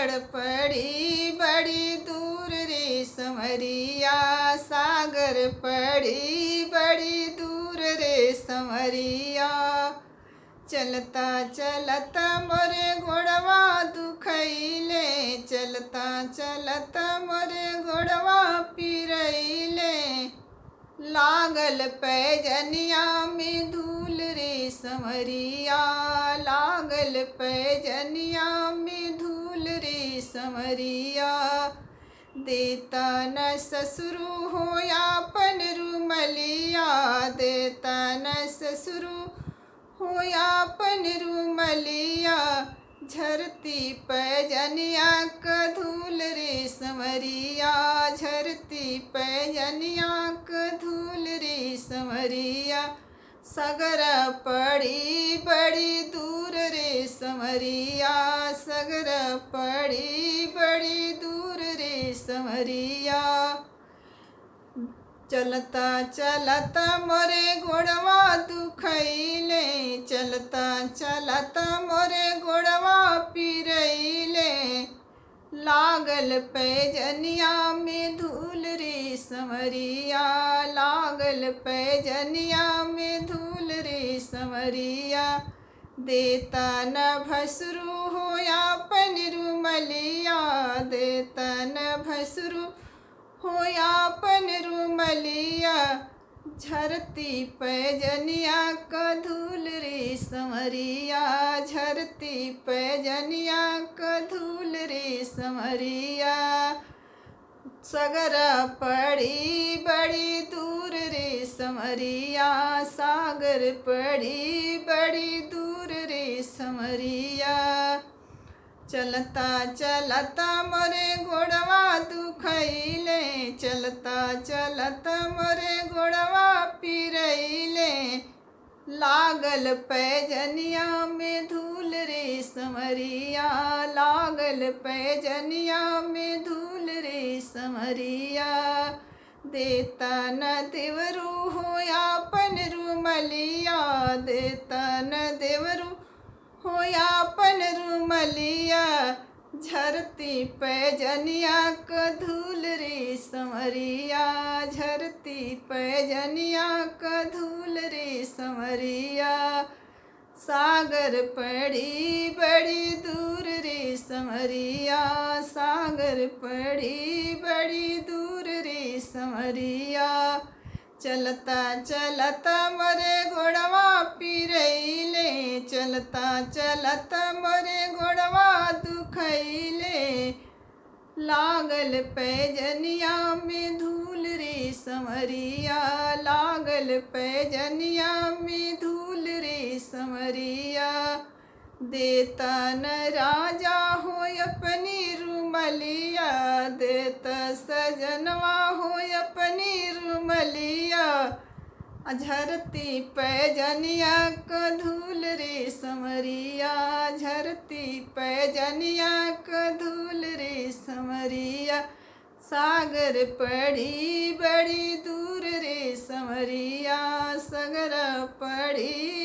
सागर पड़ी बड़ी दूर रे समरिया, सागर पड़ी बड़ी दूर रे समरिया। चलता चलता मोरे गोड़वा दुखैले, चलता चलता मोरे गोड़वा पिरैले। लागल पैजनिया में धूल रे समरिया, लागल पैजनिया में धूल रे समरिया। देता न ससुरु हो यापन रुमलिया, देता न ससुरु हो यापन रुमलिया। झरती पैजनिया क धूल रे समरिया, झरती पैजनिया क धूल रे समरिया। सगर पड़ी बड़ी दूर रे समरिया, सगर पड़ी बड़ी दूर रे समरिया। चलता चलता मोरे गोड़वा दुखैले, चलता चलता मोरे गोड़वा पिरैले। लागल पैजनिया में धूल रे समरिया, लागल पैजनिया में धूल रे समरिया। देता न भसुरु हो यापन रुमलिया, देता न भसुरु हो यापन रुमलिया। झरती पैजनिया क धूल रे समरिया, झरती पैजनिया क धूल रे समरिया। सगर पड़ी बड़ी दूर रे समरिया, सागर पड़ी बड़ी दूर रे समरिया। चलता चलता मोरे गोड़वा दुखैले, चलता चलता मोरे गोड़वा पिरैले। लागल पैजनिया में धूल रे समरिया, लागल पैजनिया में धूल रे समरिया। देता न देवरू हो यापन रुमलिया, देता न देवरू हो यापन रुमलिया। झरती पैजनिया क धूल रे समरिया, झरती पैजनिया क धूल रे समरिया। सागर पड़ी बड़ी दूर रे समरिया, सागर पड़ी बड़ी दूर रे समरिया। चलता चलता मोरे गोड़वा पिरैले, चलता चलता मोरे गोड़वा दुखैले। लागल पैजनिया में धूल रे समरिया, लागल पैजनिया में धूल रे समरिया। देता न राजा हो अपनी रुमलिया, देता सजनवा हो अपनी रुमलिया। झरती पैजनिया क धूल रे समरिया, झरती पैजनिया क धूल रे समरिया। सागर पड़ी बड़ी दूर रे समरिया, सगर पड़ी